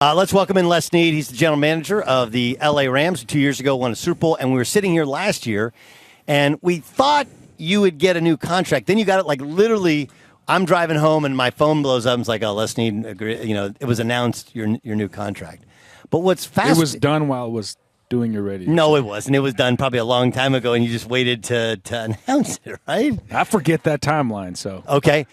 Let's welcome in Les Snead. He's the general manager of the LA Rams. 2 years ago, won a Super Bowl, and we were sitting here last year, and we thought you would get a new contract. Then you got it like literally. I'm driving home, and my phone blows up. And it's like, oh, Les Snead, it was announced your new contract. But what's fascinating? It was done while it was doing your radio. No, it wasn't. It was done probably a long time ago, and you just waited to announce it, right? I forget that timeline. So okay.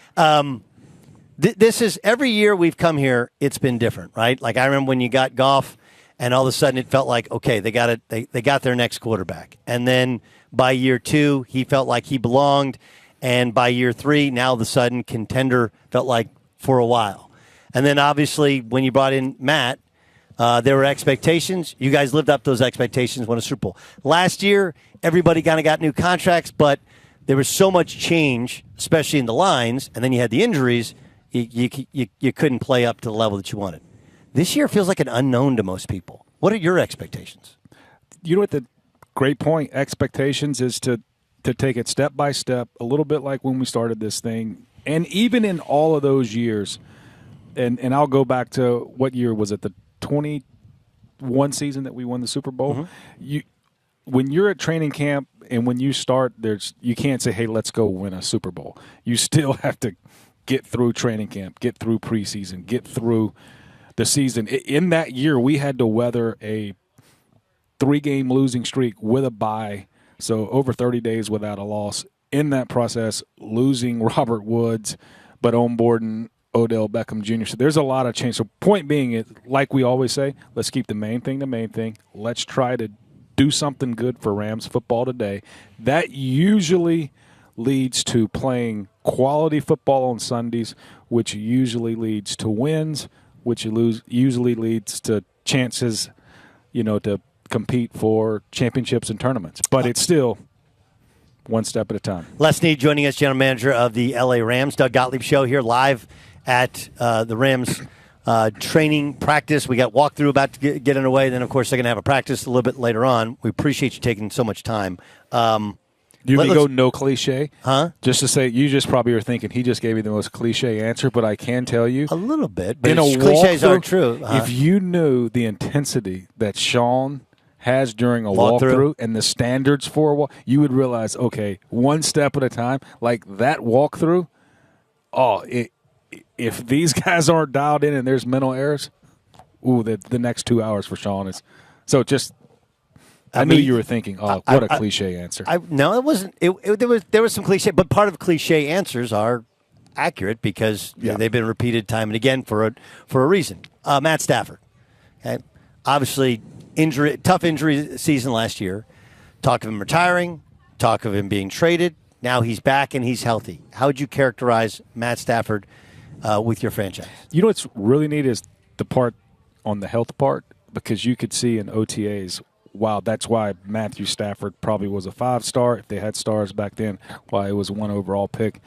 This is every year we've come here, it's been different, right? Like I remember when you got Goff, and all of a sudden it felt like, okay, they got it. They got their next quarterback, and then by year 2, he felt like he belonged, and by year 3, now all of a sudden contender felt like for a while, and then obviously when you brought in Matt, there were expectations. You guys lived up to those expectations, won a Super Bowl. Last year, everybody kind of got new contracts, but there was so much change, especially in the lines, and then you had the injuries. You couldn't play up to the level that you wanted. This year feels like an unknown to most people. What are your expectations? You know what the great point, expectations, is to take it step by step, a little bit like when we started this thing. And even in all of those years, and I'll go back to what year was it, the 21 season that we won the Super Bowl? Mm-hmm. When you're at training camp and when you start, you can't say, hey, let's go win a Super Bowl. You still have to get through training camp, get through preseason, get through the season. In that year, we had to weather a 3-game losing streak with a bye, so over 30 days without a loss. In that process, losing Robert Woods, but onboarding Odell Beckham Jr. So there's a lot of change. So point being, like we always say, let's keep the main thing the main thing. Let's try to do something good for Rams football today. That usually leads to playing quality football on Sundays, which usually leads to wins, which usually leads to chances, to compete for championships and tournaments. But it's still one step at a time. Les Snead joining us, general manager of the LA Rams. Doug Gottlieb Show here live at the Rams training practice. We got walkthrough about to get underway. Then, of course, they're going to have a practice a little bit later on. We appreciate you taking so much time. You can go no cliche? Huh? Just to say, you just probably are thinking he just gave me the most cliche answer, but I can tell you. A little bit, but cliches are true. If you knew the intensity that Sean has during a walkthrough and the standards for a walk, you would realize, okay, one step at a time, like that walkthrough, if these guys aren't dialed in and there's mental errors, the next 2 hours for Sean is – so just – I knew you were thinking, what a cliche answer. No, it wasn't. There was some cliche, but part of cliche answers are accurate because they've been repeated time and again for a reason. Matt Stafford, okay? Obviously tough injury season last year. Talk of him retiring, talk of him being traded. Now he's back and he's healthy. How would you characterize Matt Stafford with your franchise? You know what's really neat is the part on the health part, because you could see in OTAs. Wow, that's why Matthew Stafford probably was a 5-star. If they had stars back then, why it was 1 overall pick.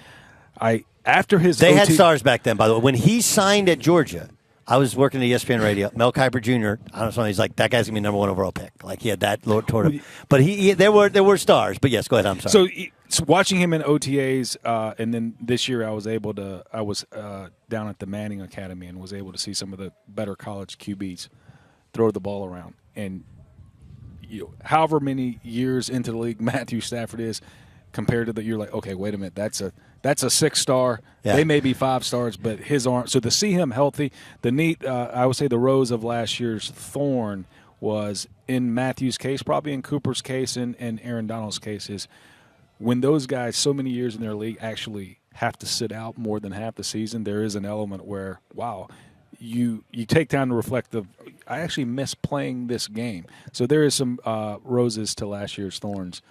They had stars back then, by the way. When he signed at Georgia, I was working at ESPN Radio. Mel Kiper Jr. I don't know. He's like, that guy's gonna be number 1 overall pick. Like he had that toward him. But there were stars. But yes, go ahead. I'm sorry. So watching him in OTAs, and then this year I was down at the Manning Academy and was able to see some of the better college QBs throw the ball around. And however many years into the league Matthew Stafford is compared to you're like, okay, wait a minute, that's a 6-star. Yeah. They may be 5 stars, but his arm. So to see him healthy, I would say the rose of last year's thorn was in Matthew's case, probably in Cooper's case, and Aaron Donald's case is when those guys so many years in their league actually have to sit out more than half the season. There is an element where, wow. You take time to reflect I actually miss playing this game. So there is some roses to last year's thorns.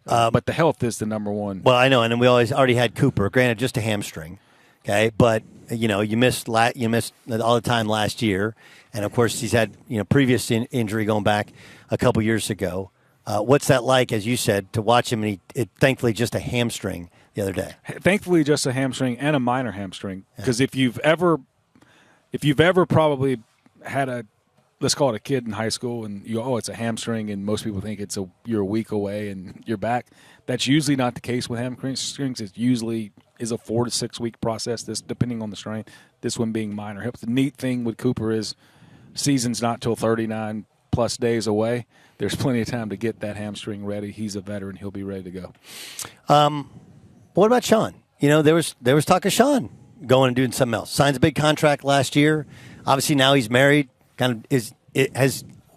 But the health is the number one. Well, I know, and then we already had Cooper, granted just a hamstring, okay? But, you missed all the time last year. And, of course, he's had, previous injury going back a couple years ago. What's that like, as you said, to watch him, and thankfully just a hamstring the other day? Thankfully just a hamstring and a minor hamstring. Because if you've ever probably had let's call it a kid in high school, and it's a hamstring, and most people think you're a week away and you're back. That's usually not the case with hamstrings. It usually is a 4 to 6 week process. This depending on the strain. This one being minor. The neat thing with Cooper is season's not till 39 plus days away. There's plenty of time to get that hamstring ready. He's a veteran. He'll be ready to go. What about Sean? There was talk of Sean going and doing something else. Signs a big contract last year. Obviously now he's married.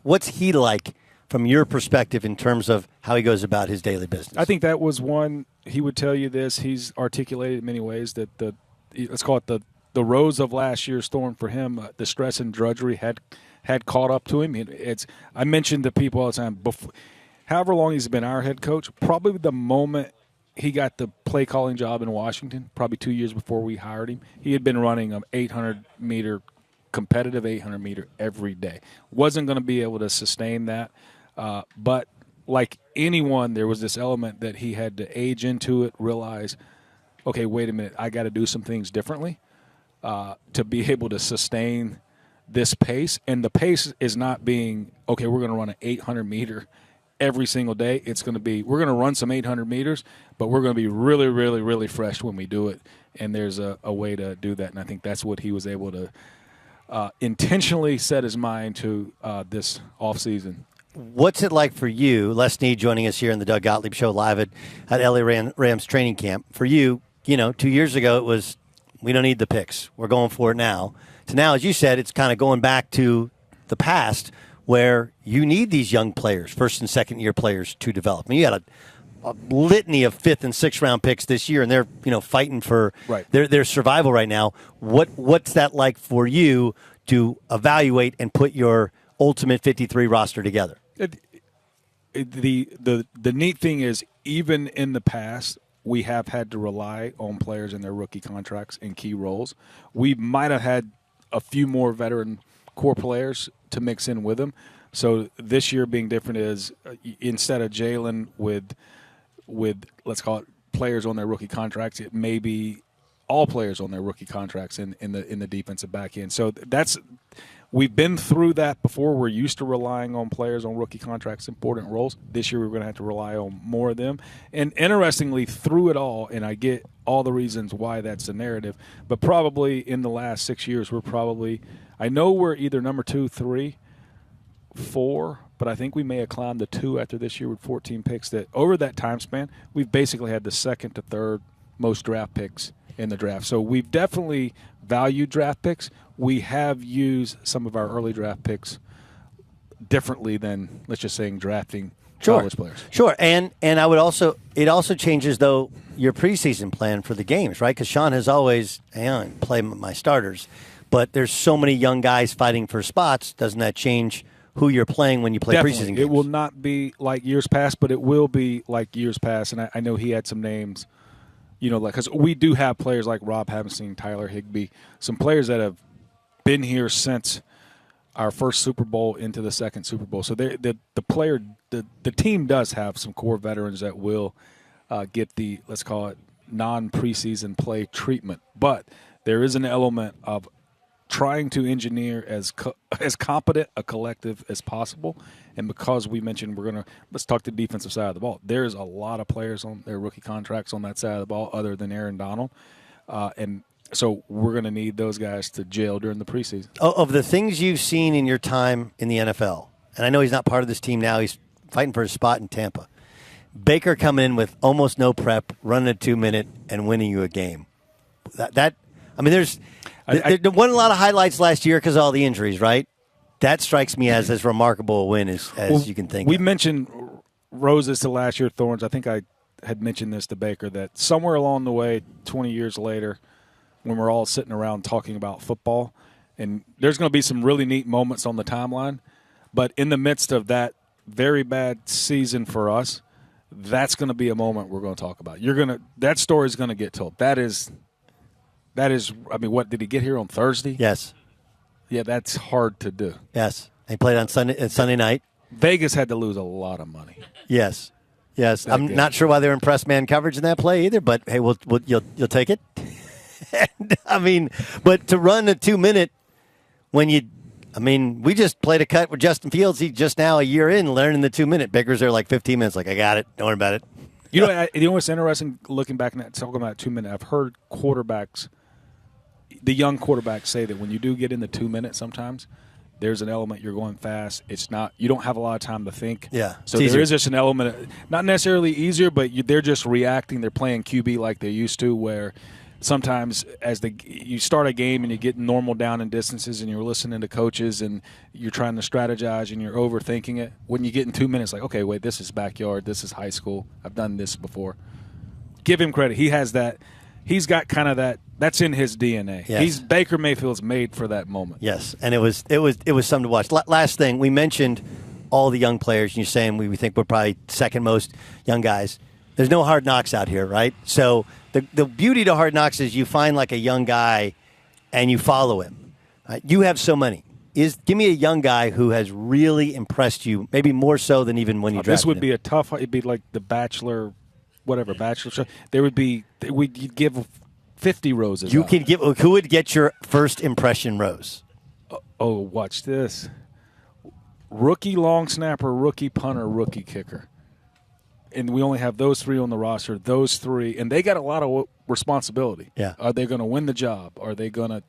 What's he like from your perspective in terms of how he goes about his daily business? I think that was one. He would tell you this. He's articulated in many ways that let's call it the rose of last year's storm for him. The stress and drudgery had caught up to him. I mentioned to people all the time, however long he's been our head coach, probably the moment he got the play calling job in Washington, probably 2 years before we hired him, he had been running an 800-meter, competitive 800-meter every day. Wasn't going to be able to sustain that. But like anyone, there was this element that he had to age into it, realize, okay, wait a minute, I got to do some things differently to be able to sustain this pace. And the pace is not being, okay, we're going to run an 800-meter every single day. It's going to be, we're going to run some 800 meters, but we're going to be really, really, really fresh when we do it. And there's a way to do that. And I think that's what he was able to intentionally set his mind to this offseason. What's it like for you, Les Snead joining us here in the Doug Gottlieb Show live at LA Rams training camp? For you, 2 years ago it was, we don't need the picks. We're going for it now. So now, as you said, it's kind of going back to the past where you need these young players, first and second year players, to develop. I mean, you got a litany of fifth and sixth round picks this year, and they're fighting for their survival right now. What's that like for you to evaluate and put your ultimate 53 roster together? The neat thing is, even in the past, we have had to rely on players in their rookie contracts in key roles. We might have had a few more veteran core players to mix in with them. So this year being different is instead of Jalen with let's call it players on their rookie contracts, it may be all players on their rookie contracts in the defensive back end. So we've been through that before. We're used to relying on players on rookie contracts, important roles. This year we're going to have to rely on more of them. And interestingly, through it all, and I get all the reasons why that's the narrative, but probably in the last 6 years I know we're either number 2, 3, 4, but I think we may have climbed to 2 after this year with 14 picks. That over that time span, we've basically had the second to third most draft picks in the draft. So we've definitely valued draft picks. We have used some of our early draft picks differently than, let's just say, drafting college players. Sure, and I would also, it also changes, though, your preseason plan for the games, right? Because Sean has always, play my starters, but there's so many young guys fighting for spots. Doesn't that change who you're playing when you play preseason games? It will not be like years past, but it will be like years past. And I know he had some names, because we do have players like Rob Havenstein, Tyler Higbee, some players that have been here since our first Super Bowl into the second Super Bowl. So the team does have some core veterans that will get the, let's call it, non-preseason play treatment. But there is an element of trying to engineer as competent a collective as possible. And because we mentioned let's talk the defensive side of the ball. There's a lot of players on their rookie contracts on that side of the ball other than Aaron Donald. And so we're going to need those guys to gel during the preseason. Of the things you've seen in your time in the NFL, and I know he's not part of this team now, he's fighting for his spot in Tampa. Baker coming in with almost no prep, running a 2-minute, and winning you a game. There wasn't a lot of highlights last year because of all the injuries, right? That strikes me as remarkable a win as you can think of. We mentioned roses to last year, thorns. I think I had mentioned this to Baker, that somewhere along the way, 20 years later, when we're all sitting around talking about football, and there's going to be some really neat moments on the timeline, but in the midst of that very bad season for us, that's going to be a moment we're going to talk about. That story is going to get told. That is, what did he get here on Thursday? Yes. Yeah, that's hard to do. Yes. He played on Sunday night. Vegas had to lose a lot of money. Yes. I'm not sure why they were in press man coverage in that play either, but hey, you'll take it. But to run a 2-minute when we just played a cut with Justin Fields. He just now a year in learning the 2-minute. Baker's there like 15 minutes. Like, I got it. Don't worry about it. You know what's interesting looking back and talking about 2-minute? I've heard the young quarterbacks say that when you do get in the 2 minutes sometimes, there's an element you're going fast. It's not – you don't have a lot of time to think. Yeah. So there is just an element – not necessarily easier, but they're just reacting. They're playing QB like they used to, where sometimes as you start a game and you get normal down and distances and you're listening to coaches and you're trying to strategize and you're overthinking it. When you get in 2 minutes, like, okay, wait, this is backyard. This is high school. I've done this before. Give him credit. He has that. He's got kind of that. That's in his DNA. Yes. Baker Mayfield's made for that moment. Yes, and it was something to watch. Last thing, we mentioned all the young players, and you're saying we think we're probably second most young guys. There's no hard knocks out here, right? So the beauty to hard knocks is you find like a young guy and you follow him. Right? You have so many. Give me a young guy who has really impressed you, maybe more so than even when you drafted This would him. be a tough. It'd be like the Bachelor, whatever Bachelor show. We'd give 50 roses. You could give. Who would get your first impression rose? Oh, watch this. Rookie long snapper, rookie punter, rookie kicker. And we only have those three on the roster. Those three, and they got a lot of responsibility. Yeah. Are they going to win the job? Are they going to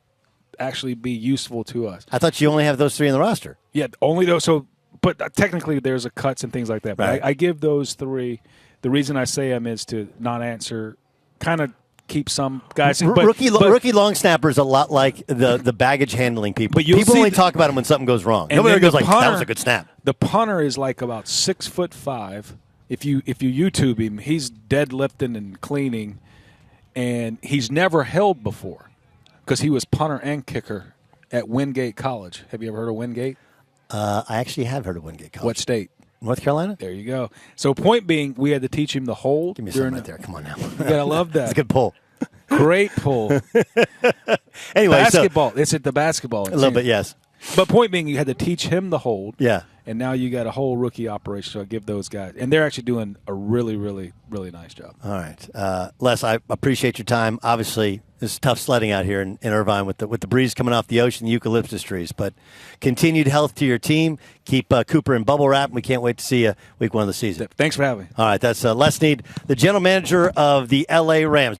actually be useful to us? I thought you only have those three in the roster. Yeah, only those. So, but technically there's a cuts and things like that. But Right. I give those three. The reason I say them is to not answer, kind of keep some guys. Rookie long snapper is a lot like the baggage handling people. But People only talk about him when something goes wrong. And Nobody then goes the like, punter, that was a good snap. The punter is like about 6'5". If you YouTube him, he's deadlifting and cleaning, and he's never held before because he was punter and kicker at Wingate College. Have you ever heard of Wingate? I actually have heard of Wingate College. What state? North Carolina? There you go. So point being, we had to teach him the hold. Give me something right there. Come on now. You gotta love that. That's a good pull. Great pull. Anyway, Basketball. It's at the basketball. A little bit, yes. But point being, you had to teach him the hold. Yeah. And now you got a whole rookie operation. So I give those guys, and they're actually doing a really, really, really nice job. All right, Les, I appreciate your time. Obviously, it's tough sledding out here in Irvine with the breeze coming off the ocean, the eucalyptus trees. But continued health to your team. Keep Cooper in bubble wrap. And we can't wait to see you week one of the season. Thanks for having me. All right, that's Les Snead, the general manager of the L.A. Rams.